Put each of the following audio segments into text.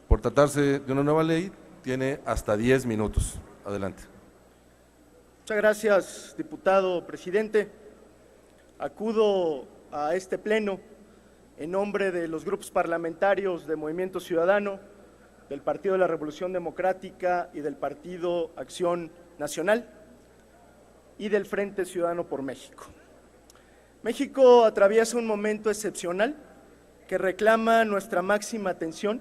Por tratarse de una nueva ley, tiene hasta 10 minutos. Adelante. Muchas gracias, diputado presidente. Acudo a este pleno en nombre de los grupos parlamentarios de Movimiento Ciudadano, del Partido de la Revolución Democrática y del Partido Acción Nacional y del Frente Ciudadano por México. México atraviesa un momento excepcional que reclama nuestra máxima atención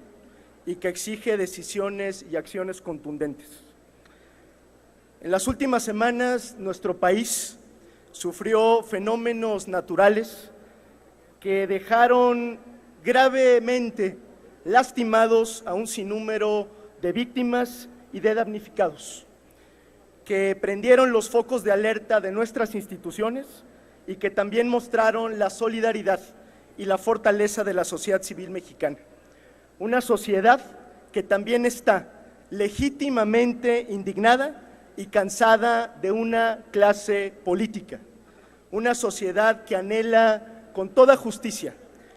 y que exige decisiones y acciones contundentes. En las últimas semanas, nuestro país sufrió fenómenos naturales que dejaron gravemente lastimados a un sinnúmero de víctimas y de damnificados, que prendieron los focos de alerta de nuestras instituciones y que también mostraron la solidaridad y la fortaleza de la sociedad civil mexicana. Una sociedad que también está legítimamente indignada y cansada de una clase política, una sociedad que anhela con toda justicia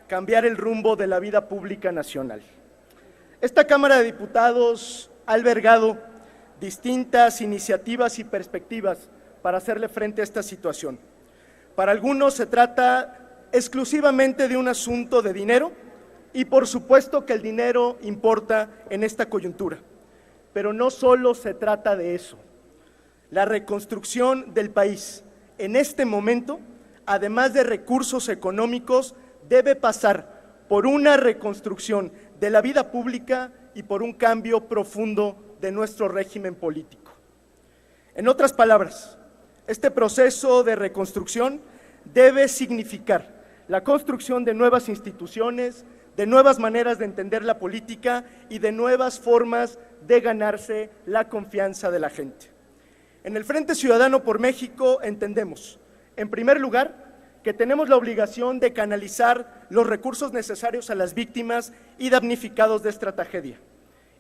cambiar el rumbo de la vida pública nacional. Esta Cámara de Diputados ha albergado distintas iniciativas y perspectivas para hacerle frente a esta situación. Para algunos se trata exclusivamente de un asunto de dinero y por supuesto que el dinero importa en esta coyuntura, pero no solo se trata de eso. La reconstrucción del país en este momento, además de recursos económicos, debe pasar por una reconstrucción de la vida pública y por un cambio profundo de nuestro régimen político. En otras palabras, este proceso de reconstrucción debe significar la construcción de nuevas instituciones, de nuevas maneras de entender la política y de nuevas formas de ganarse la confianza de la gente. En el Frente Ciudadano por México entendemos, en primer lugar, que tenemos la obligación de canalizar los recursos necesarios a las víctimas y damnificados de esta tragedia.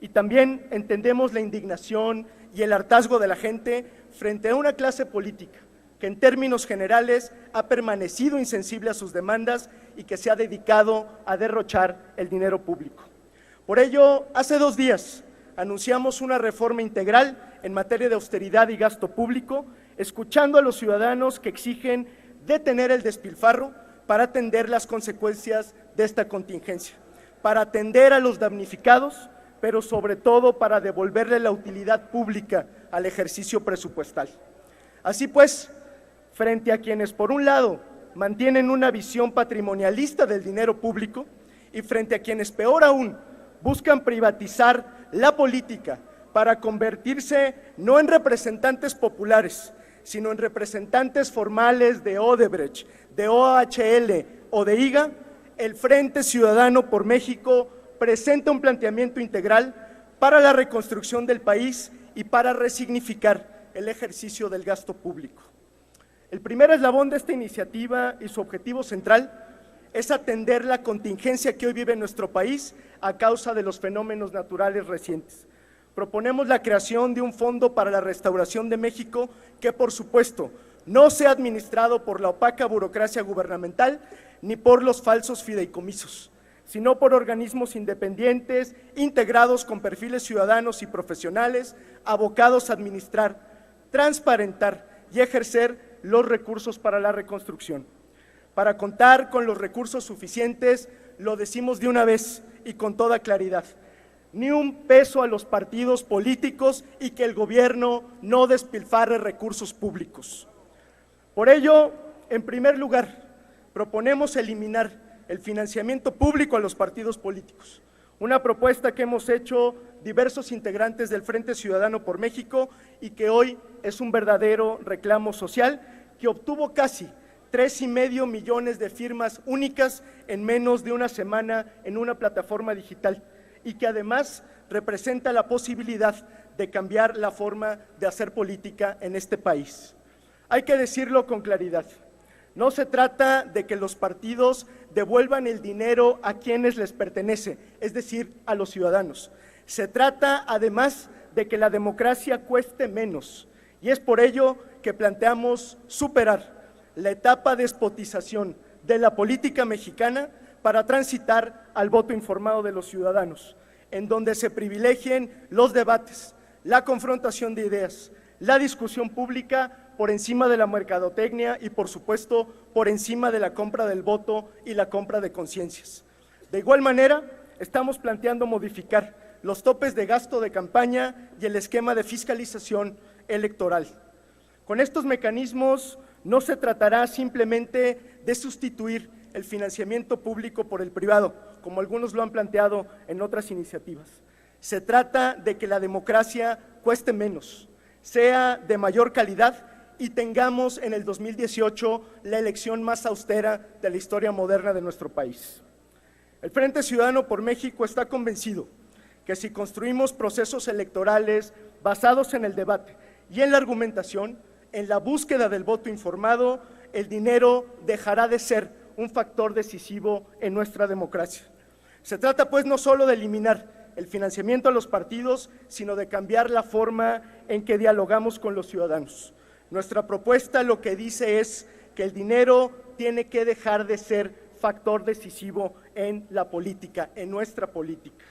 Y también entendemos la indignación y el hartazgo de la gente frente a una clase política que en términos generales ha permanecido insensible a sus demandas y que se ha dedicado a derrochar el dinero público. Por ello, hace 2 días anunciamos una reforma integral en materia de austeridad y gasto público, escuchando a los ciudadanos que exigen detener el despilfarro para atender las consecuencias de esta contingencia, para atender a los damnificados, pero sobre todo para devolverle la utilidad pública al ejercicio presupuestal. Así pues, frente a quienes por un lado mantienen una visión patrimonialista del dinero público y frente a quienes peor aún buscan privatizar la política para convertirse no en representantes populares, sino en representantes formales de Odebrecht, de OHL o de IGA, el Frente Ciudadano por México presenta un planteamiento integral para la reconstrucción del país y para resignificar el ejercicio del gasto público. El primer eslabón de esta iniciativa y su objetivo central es atender la contingencia que hoy vive nuestro país a causa de los fenómenos naturales recientes. Proponemos la creación de un fondo para la restauración de México que, por supuesto, no sea administrado por la opaca burocracia gubernamental ni por los falsos fideicomisos, sino por organismos independientes, integrados con perfiles ciudadanos y profesionales, abocados a administrar, transparentar y ejercer los recursos para la reconstrucción. Para contar con los recursos suficientes, lo decimos de una vez y con toda claridad, ni un peso a los partidos políticos y que el gobierno no despilfarre recursos públicos. Por ello, en primer lugar, proponemos eliminar el financiamiento público a los partidos políticos, una propuesta que hemos hecho diversos integrantes del Frente Ciudadano por México y que hoy es un verdadero reclamo social que obtuvo casi 3,5 millones de firmas únicas en menos de una semana en una plataforma digital y que además representa la posibilidad de cambiar la forma de hacer política en este país. Hay que decirlo con claridad, no se trata de que los partidos devuelvan el dinero a quienes les pertenece, es decir, a los ciudadanos. Se trata además de que la democracia cueste menos y es por ello que planteamos superar la etapa de despotización de la política mexicana para transitar al voto informado de los ciudadanos, en donde se privilegien los debates, la confrontación de ideas, la discusión pública por encima de la mercadotecnia y, por supuesto, por encima de la compra del voto y la compra de conciencias. De igual manera, estamos planteando modificar los topes de gasto de campaña y el esquema de fiscalización electoral. Con estos mecanismos no se tratará simplemente de sustituir el financiamiento público por el privado, como algunos lo han planteado en otras iniciativas. Se trata de que la democracia cueste menos, sea de mayor calidad y tengamos en el 2018 la elección más austera de la historia moderna de nuestro país. El Frente Ciudadano por México está convencido que si construimos procesos electorales basados en el debate y en la argumentación, en la búsqueda del voto informado, el dinero dejará de ser un factor decisivo en nuestra democracia. Se trata pues no solo de eliminar el financiamiento a los partidos, sino de cambiar la forma en que dialogamos con los ciudadanos. Nuestra propuesta lo que dice es que el dinero tiene que dejar de ser factor decisivo en la política, en nuestra política.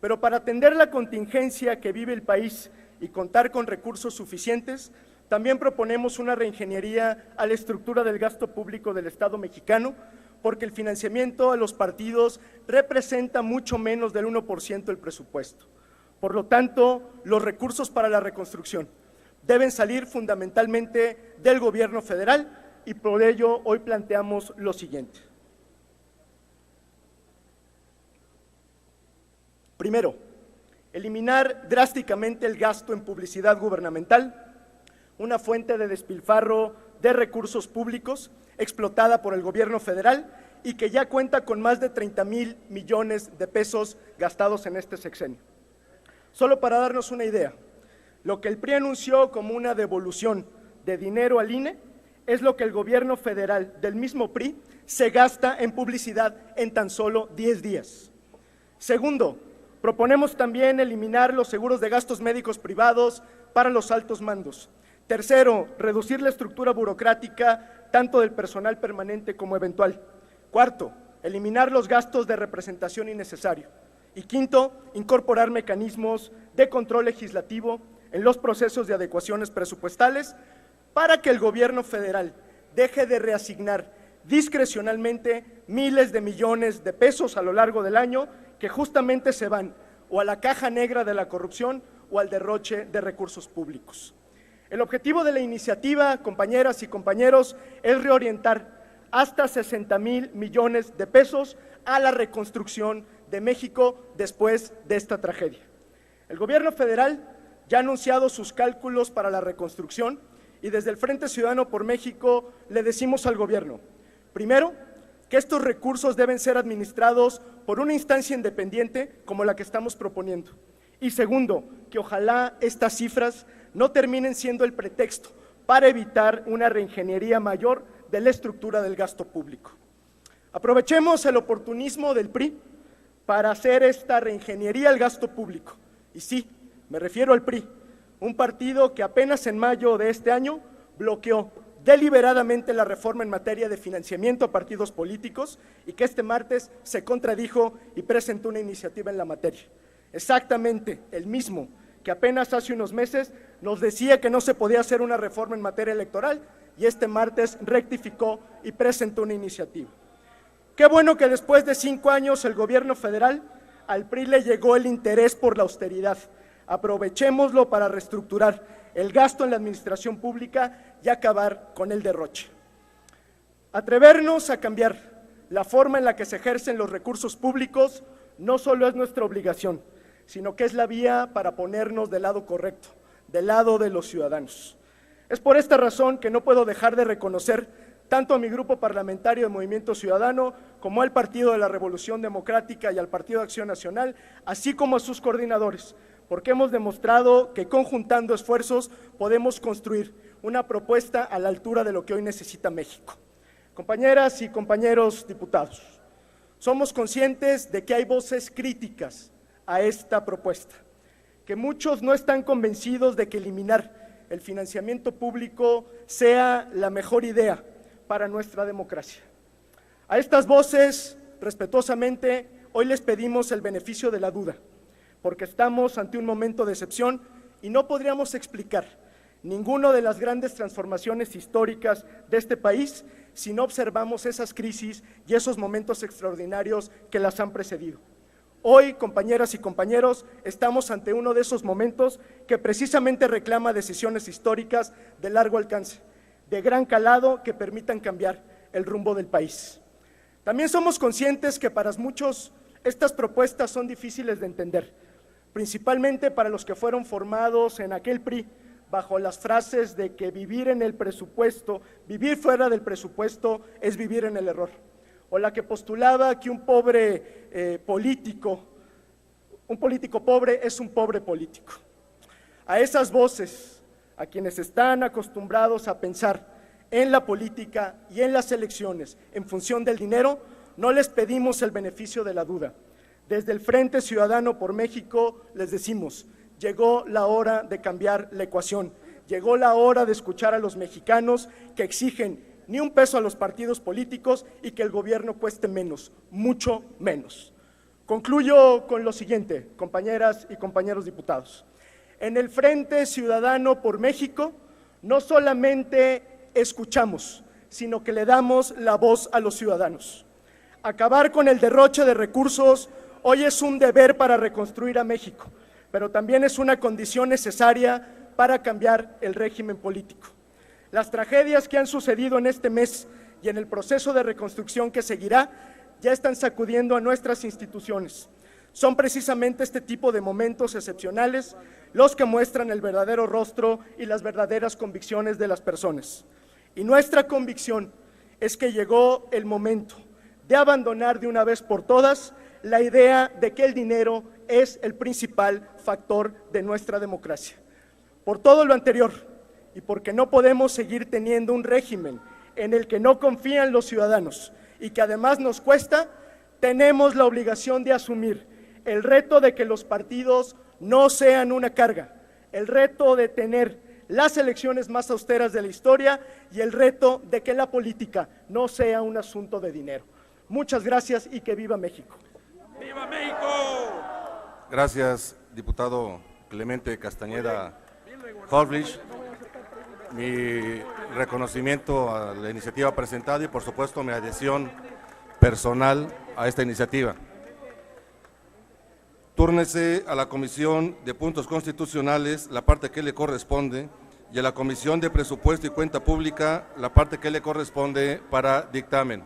Pero para atender la contingencia que vive el país y contar con recursos suficientes, también proponemos una reingeniería a la estructura del gasto público del Estado mexicano, porque el financiamiento a los partidos representa mucho menos del 1% del presupuesto. Por lo tanto, los recursos para la reconstrucción deben salir fundamentalmente del gobierno federal y por ello hoy planteamos lo siguiente. Primero, eliminar drásticamente el gasto en publicidad gubernamental, una fuente de despilfarro de recursos públicos explotada por el gobierno federal y que ya cuenta con más de 30,000 millones de pesos gastados en este sexenio. Solo para darnos una idea, lo que el PRI anunció como una devolución de dinero al INE es lo que el gobierno federal del mismo PRI se gasta en publicidad en tan solo 10 días. Segundo, proponemos también eliminar los seguros de gastos médicos privados para los altos mandos. Tercero, reducir la estructura burocrática tanto del personal permanente como eventual. Cuarto, eliminar los gastos de representación innecesario. Y quinto, incorporar mecanismos de control legislativo en los procesos de adecuaciones presupuestales para que el gobierno federal deje de reasignar discrecionalmente miles de millones de pesos a lo largo del año que justamente se van o a la caja negra de la corrupción o al derroche de recursos públicos. El objetivo de la iniciativa, compañeras y compañeros, es reorientar hasta 60,000 millones de pesos a la reconstrucción de México después de esta tragedia. El gobierno federal ya ha anunciado sus cálculos para la reconstrucción y desde el Frente Ciudadano por México le decimos al gobierno, primero, que estos recursos deben ser administrados por una instancia independiente como la que estamos proponiendo. Y segundo, que ojalá estas cifras no terminen siendo el pretexto para evitar una reingeniería mayor de la estructura del gasto público. Aprovechemos el oportunismo del PRI para hacer esta reingeniería al gasto público. Y sí, me refiero al PRI, un partido que apenas en mayo de este año bloqueó deliberadamente la reforma en materia de financiamiento a partidos políticos y que este martes se contradijo y presentó una iniciativa en la materia. Exactamente el mismo que apenas hace unos meses nos decía que no se podía hacer una reforma en materia electoral y este martes rectificó y presentó una iniciativa. Qué bueno que después de 5 años el gobierno federal al PRI le llegó el interés por la austeridad. Aprovechémoslo para reestructurar el gasto en la administración pública y acabar con el derroche. Atrevernos a cambiar la forma en la que se ejercen los recursos públicos no solo es nuestra obligación, sino que es la vía para ponernos del lado correcto, del lado de los ciudadanos. Es por esta razón que no puedo dejar de reconocer tanto a mi grupo parlamentario de Movimiento Ciudadano como al Partido de la Revolución Democrática y al Partido de Acción Nacional, así como a sus coordinadores, porque hemos demostrado que conjuntando esfuerzos podemos construir una propuesta a la altura de lo que hoy necesita México. Compañeras y compañeros diputados, somos conscientes de que hay voces críticas a esta propuesta, que muchos no están convencidos de que eliminar el financiamiento público sea la mejor idea para nuestra democracia. A estas voces, respetuosamente, hoy les pedimos el beneficio de la duda, porque estamos ante un momento de excepción y no podríamos explicar ninguna de las grandes transformaciones históricas de este país si no observamos esas crisis y esos momentos extraordinarios que las han precedido. Hoy, compañeras y compañeros, estamos ante uno de esos momentos que precisamente reclama decisiones históricas de largo alcance, de gran calado que permitan cambiar el rumbo del país. También somos conscientes que para muchos estas propuestas son difíciles de entender, principalmente para los que fueron formados en aquel PRI bajo las frases de que vivir en el presupuesto, vivir fuera del presupuesto es vivir en el error, o la que postulaba que un político pobre es un pobre político. A esas voces, a quienes están acostumbrados a pensar en la política y en las elecciones en función del dinero, no les pedimos el beneficio de la duda. Desde el Frente Ciudadano por México les decimos: llegó la hora de cambiar la ecuación, llegó la hora de escuchar a los mexicanos que exigen ni un peso a los partidos políticos y que el gobierno cueste menos, mucho menos. Concluyo con lo siguiente, compañeras y compañeros diputados. En el Frente Ciudadano por México no solamente escuchamos, sino que le damos la voz a los ciudadanos. Acabar con el derroche de recursos hoy es un deber para reconstruir a México, pero también es una condición necesaria para cambiar el régimen político. Las tragedias que han sucedido en este mes y en el proceso de reconstrucción que seguirá ya están sacudiendo a nuestras instituciones. Son precisamente este tipo de momentos excepcionales los que muestran el verdadero rostro y las verdaderas convicciones de las personas. Y nuestra convicción es que llegó el momento de abandonar de una vez por todas la idea de que el dinero es el principal factor de nuestra democracia. Por todo lo anterior, y porque no podemos seguir teniendo un régimen en el que no confían los ciudadanos y que además nos cuesta, tenemos la obligación de asumir el reto de que los partidos no sean una carga, el reto de tener las elecciones más austeras de la historia y el reto de que la política no sea un asunto de dinero. Muchas gracias y que viva México. ¡Viva México! Gracias, diputado Clemente Castañeda Holblich. Mi reconocimiento a la iniciativa presentada y, por supuesto, mi adhesión personal a esta iniciativa. Túrnese a la Comisión de Puntos Constitucionales la parte que le corresponde y a la Comisión de Presupuesto y Cuenta Pública la parte que le corresponde para dictamen.